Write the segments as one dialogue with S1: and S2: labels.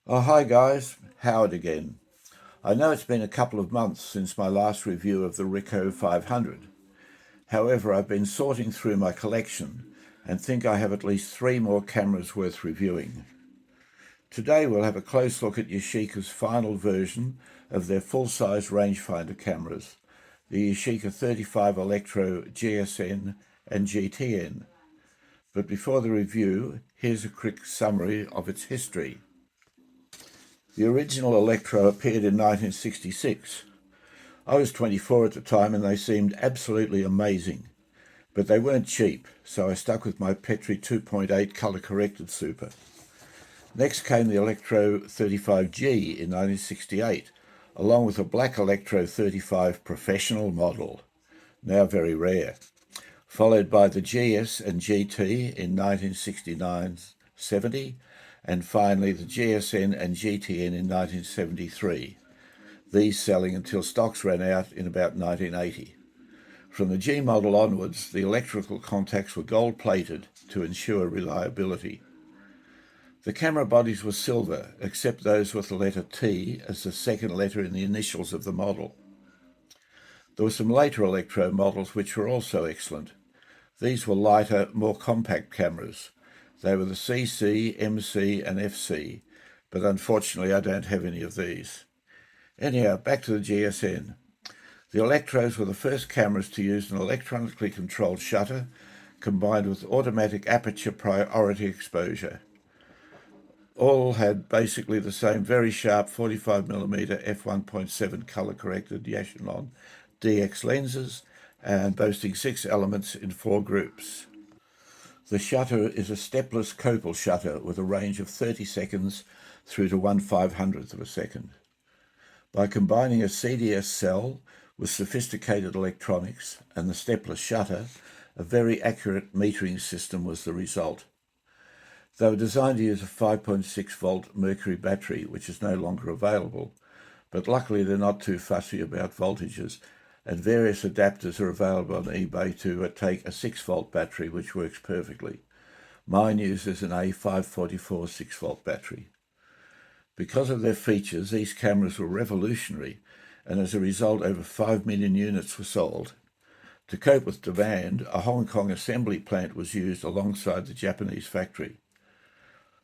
S1: Oh, hi guys, Howard again. I know it's been a couple of months since my last review of the Ricoh 500. However, I've been sorting through my collection and think I have at least three more cameras worth reviewing. Today we'll have a close look at Yashica's final version of their full-size rangefinder cameras, the Yashica 35 Electro GSN and GTN. But before the review, here's a quick summary of its history. The original Electro appeared in 1966. I was 24 at the time and they seemed absolutely amazing. But they weren't cheap, so I stuck with my Petri 2.8 colour-corrected Super. Next came the Electro 35G in 1968, along with a black Electro 35 professional model, now very rare, followed by the GS and GT in 1969-70, and finally the GSN and GTN in 1973, these selling until stocks ran out in about 1980. From the G model onwards, the electrical contacts were gold-plated to ensure reliability. The camera bodies were silver, except those with the letter T as the second letter in the initials of the model. There were some later Electro models which were also excellent. These were lighter, more compact cameras. They were the CC, MC and FC, but unfortunately I don't have any of these. Anyhow, back to the GSN. The Electros were the first cameras to use an electronically controlled shutter combined with automatic aperture priority exposure. All had basically the same very sharp 45mm f1.7 colour-corrected Yashica DX lenses and boasting 6 elements in 4 groups. The shutter is a stepless copal shutter with a range of 30 seconds through to 1/500th of a second. By combining a CDS cell with sophisticated electronics and the stepless shutter, a very accurate metering system was the result. They were designed to use a 5.6 volt mercury battery, which is no longer available, but luckily they're not too fussy about voltages, and various adapters are available on eBay to take a 6 volt battery, which works perfectly. Mine uses an A544 6 volt battery. Because of their features, these cameras were revolutionary, and as a result over 5 million units were sold. To cope with demand, a Hong Kong assembly plant was used alongside the Japanese factory.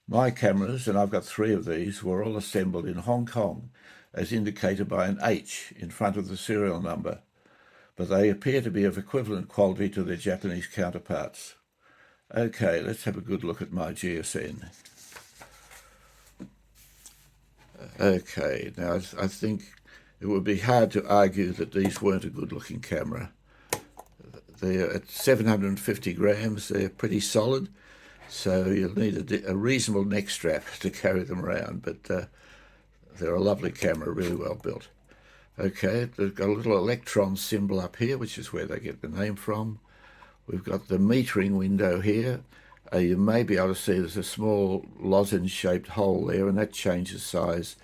S1: My cameras, and I've got 3 of these, were all assembled in Hong Kong, as indicated by an H in front of the serial number, but they appear to be of equivalent quality to their Japanese counterparts. Okay, let's have a good look at my GSN. Okay, now I think it would be hard to argue that these weren't a good-looking camera. They're at 750 grams, they're pretty solid, so you'll need a reasonable neck strap to carry them around, but they're a lovely camera, really well built. Okay, they've got a little electron symbol up here, which is where they get the name from. We've got the metering window here. You may be able to see there's a small lozenge-shaped hole there, and that changes size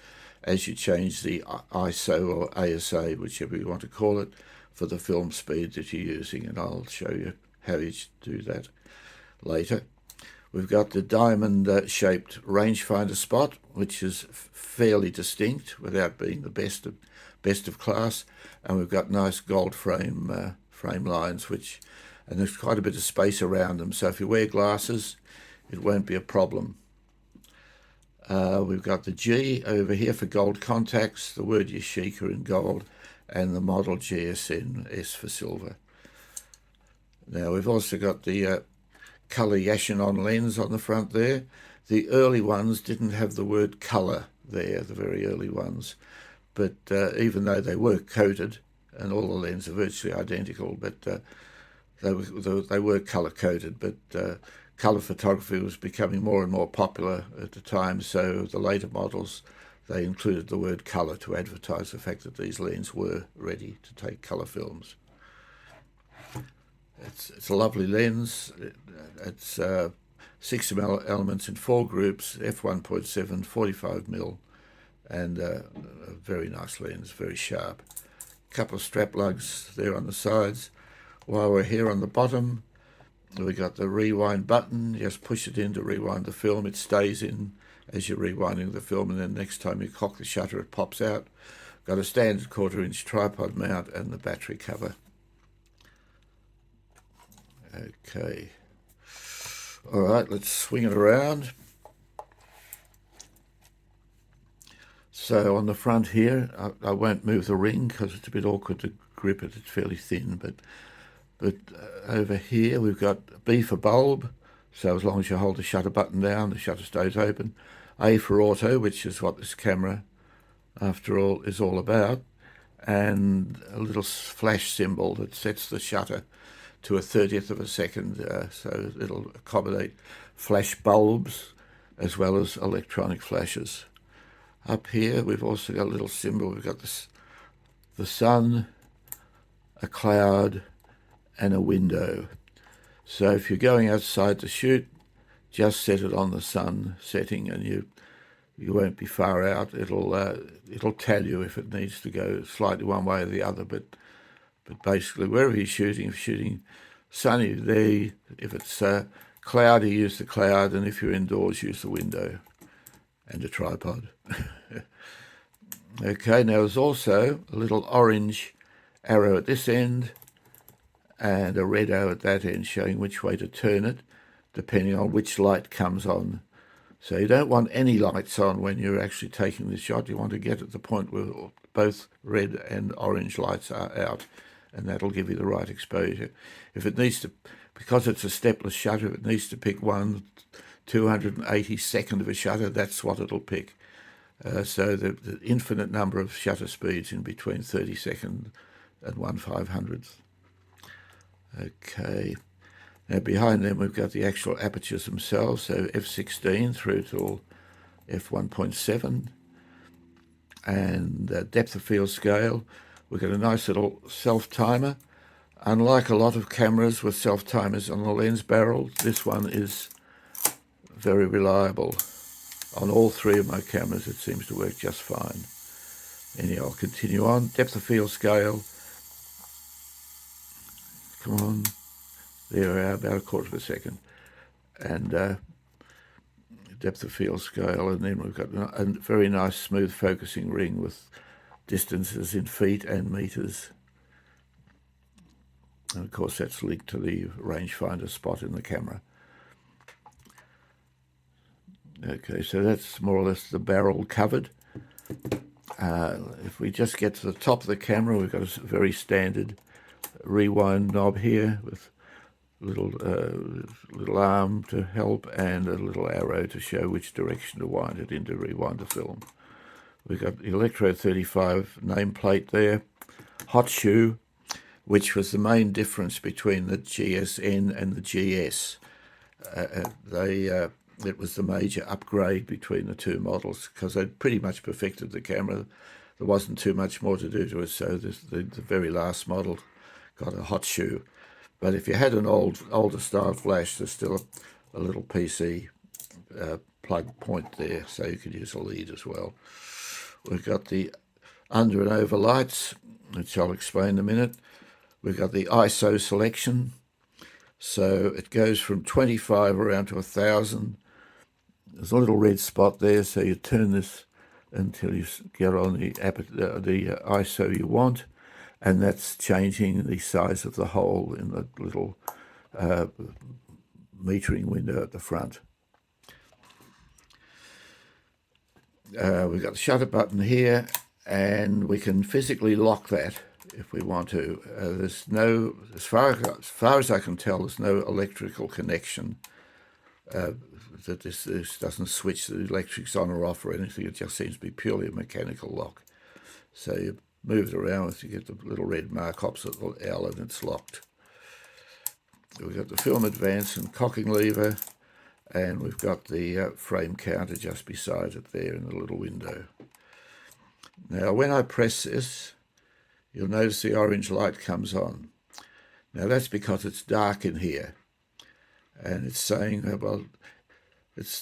S1: as you change the ISO or ASA, whichever you want to call it, for the film speed that you're using, and I'll show you how you do that later. We've got the diamond-shaped rangefinder spot, which is fairly distinct without being the best of class, and we've got nice gold frame lines, and there's quite a bit of space around them, so if you wear glasses, it won't be a problem. We've got the G over here for gold contacts, the word Yashica in gold, and the model GSN S for silver. Now we've also got the colour Yashica lens on the front there. The early ones didn't have the word colour there, the very early ones, but even though they were coated, and all the lenses are virtually identical, but they were colour-coded, but colour photography was becoming more and more popular at the time, so the later models, they included the word colour to advertise the fact that these lenses were ready to take colour films. It's a lovely lens. It's 6 elements in 4 groups, f1.7, 45mm, and a very nice lens, very sharp. A couple of strap lugs there on the sides. While we're here on the bottom, We got the rewind button. Just push it in to rewind the film. It stays in as you're rewinding the film, and then next time you cock the shutter, it pops out. Got a standard 1/4-inch tripod mount and the battery cover. Okay. All right, let's swing it around. So on the front here, I won't move the ring because it's a bit awkward to grip it. It's fairly thin, but over here we've got B for bulb, so as long as you hold the shutter button down, the shutter stays open. A for auto, which is what this camera, after all, is all about, and a little flash symbol that sets the shutter to a 30th of a second, so it'll accommodate flash bulbs as well as electronic flashes. Up here we've also got a little symbol. We've got this, the sun, a cloud, and a window. So if you're going outside to shoot, just set it on the sun setting, and you won't be far out. It'll tell you if it needs to go slightly one way or the other, but basically wherever you're shooting, if you're shooting sunny there, if it's cloudy, use the cloud, and if you're indoors, use the window and a tripod. Okay, now there's also a little orange arrow at this end and a red arrow at that end showing which way to turn it, depending on which light comes on. So you don't want any lights on when you're actually taking the shot. You want to get at the point where both red and orange lights are out, and that'll give you the right exposure. If it needs to, because it's a stepless shutter, if it needs to pick 1/282nd of a shutter, that's what it'll pick. So the infinite number of shutter speeds in between 32nd and 1/500th. Okay. Now behind them we've got the actual apertures themselves, so f/16 through to f/1.7, and depth of field scale. We've got a nice little self-timer. Unlike a lot of cameras with self-timers on the lens barrel, this one is very reliable. On all three of my cameras it seems to work just fine. Anyhow, I'll continue on. Depth of field scale. Come on. There we are, about 1/4 of a second. And depth of field scale, and then we've got a very nice smooth focusing ring with distances in feet and meters. And of course that's linked to the rangefinder spot in the camera. Okay, so that's more or less the barrel covered. If we just get to the top of the camera, we've got a very standard rewind knob here with little arm to help and a little arrow to show which direction to wind it in to rewind the film. We've got the Electro 35 nameplate there. Hot shoe, which was the main difference between the GSN and the GS. It was the major upgrade between the two models because they'd pretty much perfected the camera. There wasn't too much more to do to it, so the very last model got a hot shoe. But if you had an older style flash, there's still a little PC plug point there, so you could use a lead as well. We've got the under and over lights, which I'll explain in a minute. We've got the ISO selection, so it goes from 25 around to 1000. There's a little red spot there, so you turn this until you get on the ISO you want, and that's changing the size of the hole in the little metering window at the front. We've got the shutter button here, and we can physically lock that if we want to. There's no, as far as I can tell, there's no electrical connection. That this doesn't switch the electrics on or off or anything. It just seems to be purely a mechanical lock. So you move it around until you get the little red mark opposite the L and it's locked. We've got the film advance and cocking lever, and we've got the frame counter just beside it there in the little window. Now when I press this, you'll notice the orange light comes on. Now that's because it's dark in here, and it's saying, well,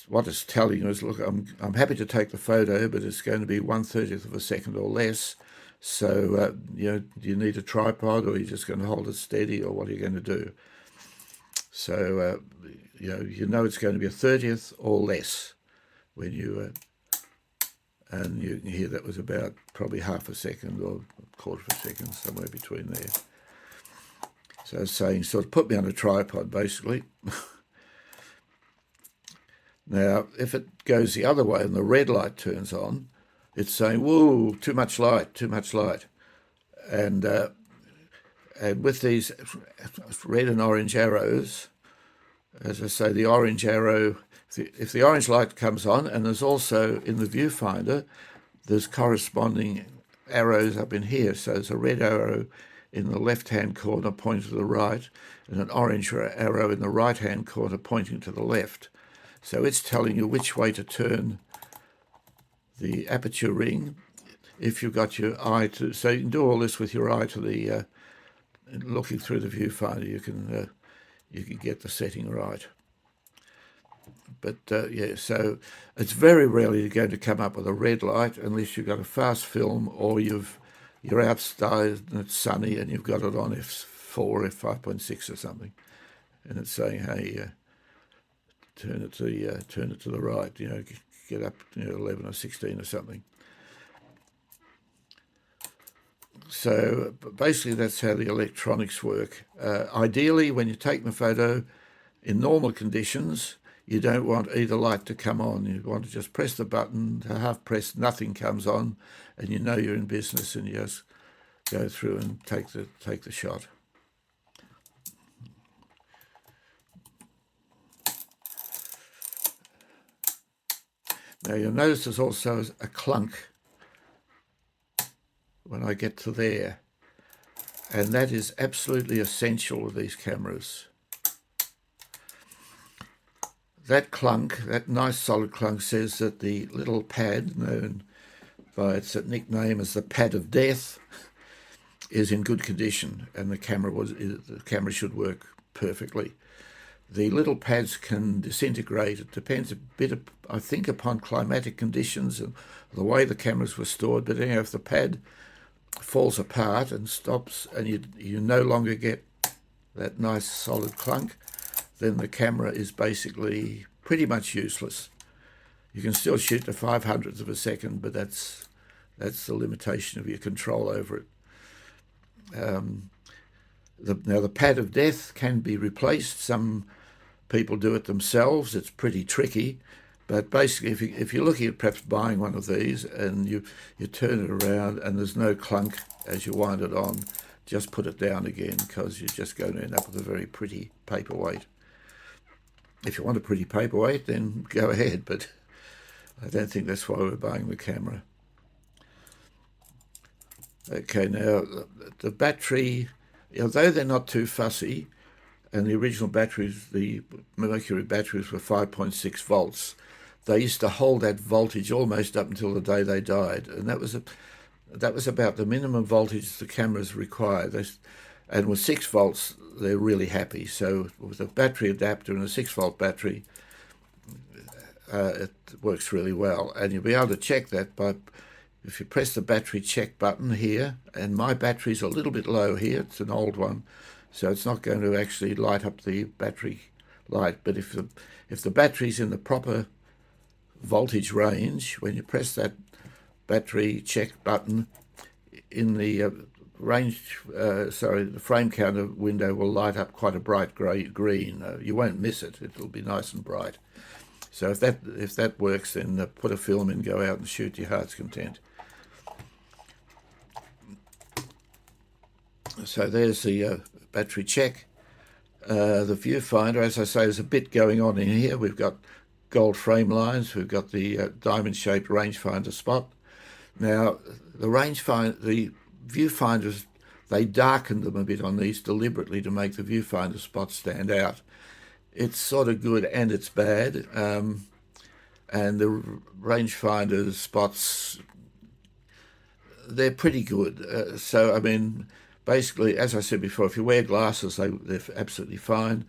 S1: what it's telling you is, look, I'm happy to take the photo, but it's going to be 1/30th of a second or less. So do you need a tripod, or are you just going to hold it steady, or what are you going to do? So you know it's going to be a 30th or less when you and you can hear that was about probably half a second or a quarter of a second, somewhere between there. So I was saying, sort of put me on a tripod, basically. Now, if it goes the other way and the red light turns on, it's saying, whoa, too much light, too much light. And with these red and orange arrows, as I say, the orange arrow, if the orange light comes on, and there's also in the viewfinder, there's corresponding arrows up in here. So there's a red arrow in the left-hand corner pointing to the right, and an orange arrow in the right-hand corner pointing to the left. So it's telling you which way to turn the aperture ring if you've got your eye to. So you can do all this with your eye to the looking through the viewfinder. You can get the setting right. But yeah, so it's very rarely going to come up with a red light unless you've got a fast film or you're outside and it's sunny and you've got it on f4, f5.6 or something, and it's saying, hey, turn it to the right, get up 11 or 16 or something. So basically that's how the electronics work. Ideally, when you're taking a photo in normal conditions, you don't want either light to come on. You want to just press the button, half press, nothing comes on, and you know you're in business, and you just go through and take the shot. Now you'll notice there's also a clunk when I get to there, and that is absolutely essential with these cameras. That clunk, that nice solid clunk, says that the little pad, known by its nickname as the pad of death, is in good condition, and the camera should work perfectly. The little pads can disintegrate. It depends a bit, I think, upon climatic conditions and the way the cameras were stored. But anyhow, if the pad falls apart and stops, and you no longer get that nice solid clunk, then the camera is basically pretty much useless. You can still shoot to 500ths of a second, but that's the limitation of your control over it. Now the pad of death can be replaced. Some people do it themselves. It's pretty tricky, but basically if you're looking at perhaps buying one of these and you turn it around and there's no clunk as you wind it on, just put it down again, because you're just going to end up with a very pretty paperweight. If you want a pretty paperweight, then go ahead, but I don't think that's why we're buying the camera. Okay, now the battery, although they're not too fussy, and the original batteries, the Mercury batteries, were 5.6 volts, they used to hold that voltage almost up until the day they died, and that was about the minimum voltage the cameras required. And with 6 volts, they're really happy. So with a battery adapter and a 6-volt battery, it works really well. And you'll be able to check that by, if you press the battery check button here, and my battery's a little bit low here, it's an old one, so it's not going to actually light up the battery light. But if the battery's in the proper voltage range, when you press that battery check button, in the the frame counter window will light up quite a bright green. You won't miss it. It'll be nice and bright. So if that works, then put a film in, go out and shoot to your heart's content. So there's the battery check. The viewfinder, as I say, there's a bit going on in here. We've got gold frame lines. We've got the diamond-shaped rangefinder spot. Now, the viewfinders, they darkened them a bit on these deliberately to make the viewfinder spots stand out. It's sort of good and it's bad. And the rangefinder spots, they're pretty good. So, I mean, basically, as I said before, if you wear glasses, they're absolutely fine.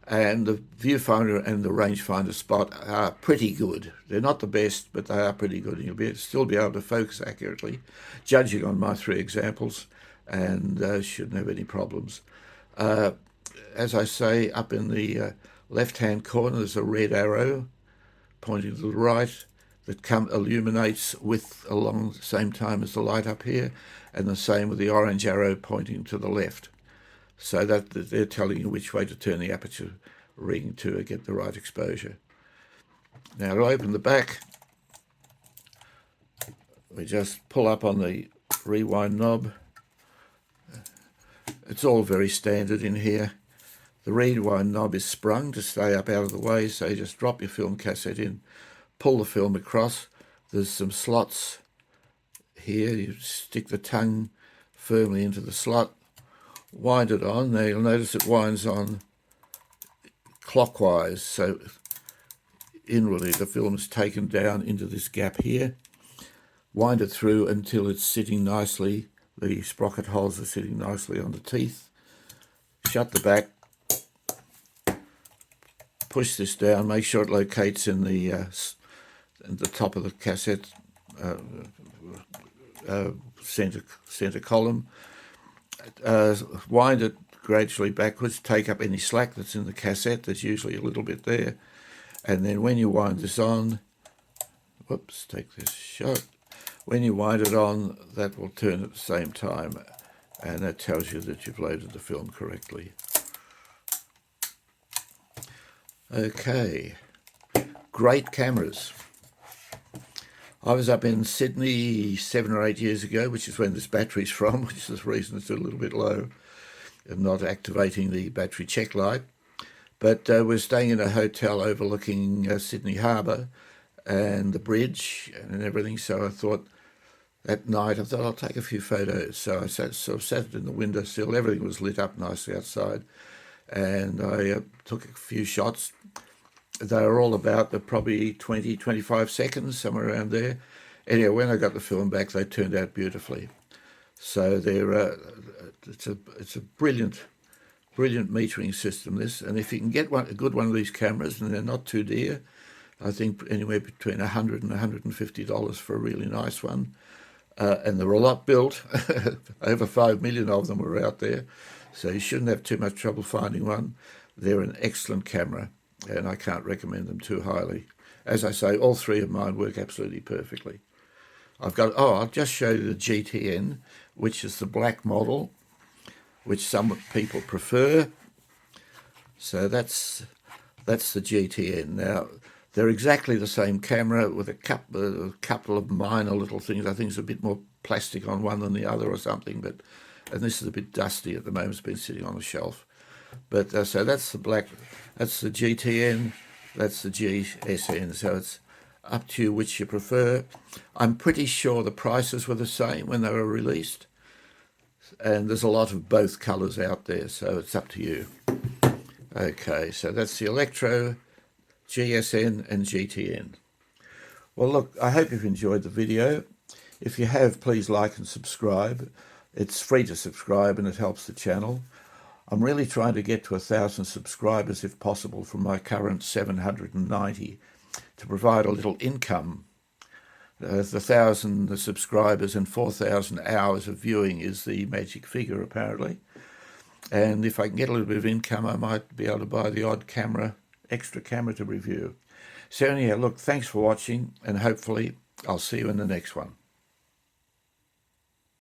S1: And the viewfinder and the rangefinder spot are pretty good. They're not the best, but they are pretty good. And you'll still be able to focus accurately, judging on my 3 examples, and shouldn't have any problems. as I say, up in the left-hand corner, there's a red arrow pointing to the right that illuminates along the same time as the light up here, and the same with the orange arrow pointing to the left. So that they're telling you which way to turn the aperture ring to get the right exposure. Now to open the back, we just pull up on the rewind knob. It's all very standard in here. The rewind knob is sprung to stay up out of the way, so you just drop your film cassette in, pull the film across. There's some slots here. You stick the tongue firmly into the slot, wind it on. Now you'll notice it winds on clockwise, so inwardly the film is taken down into this gap here. Wind it through until it's sitting nicely. The sprocket holes are sitting nicely on the teeth. Shut the back. Push this down. Make sure it locates in the top of the cassette center column. Wind it gradually backwards. Take up any slack that's in the cassette. There's usually a little bit there. And then when you wind this on, whoops, take this shot. When you wind it on, that will turn at the same time, and that tells you that you've loaded the film correctly. Okay, great cameras. I was up in Sydney 7 or 8 years ago, which is when this battery's from, which is the reason it's a little bit low and not activating the battery check light. But we're staying in a hotel overlooking Sydney Harbour and the bridge and everything, so I thought, at night, I thought I'll take a few photos. So I sat in the windowsill. Everything was lit up nicely outside. And I took a few shots. They were all about probably 20, 25 seconds, somewhere around there. Anyway, when I got the film back, they turned out beautifully. So it's a brilliant metering system, this. And if you can get a good one of these cameras, and they're not too dear, I think anywhere between $100 and $150 for a really nice one. And there were a lot built. Over 5 million of them were out there. So you shouldn't have too much trouble finding one. They're an excellent camera, and I can't recommend them too highly. As I say, all three of mine work absolutely perfectly. I'll just show you the GTN, which is the black model, which some people prefer. So that's the GTN. Now, they're exactly the same camera with a couple of minor little things. I think it's a bit more plastic on one than the other or something, and this is a bit dusty at the moment. It's been sitting on a shelf. But so that's the GTN, that's the GSN. So it's up to you which you prefer. I'm pretty sure the prices were the same when they were released, and there's a lot of both colours out there, so it's up to you. Okay, so that's the Electro, GSN and GTN. Well, look, I hope you've enjoyed the video. If you have, please like and subscribe. It's free to subscribe and it helps the channel. I'm really trying to get to 1,000 subscribers if possible from my current 790 to provide a little income. The 1,000 subscribers and 4,000 hours of viewing is the magic figure, apparently. And if I can get a little bit of income, I might be able to buy the odd extra camera to review. So anyhow, look, thanks for watching, and hopefully I'll see you in the next one.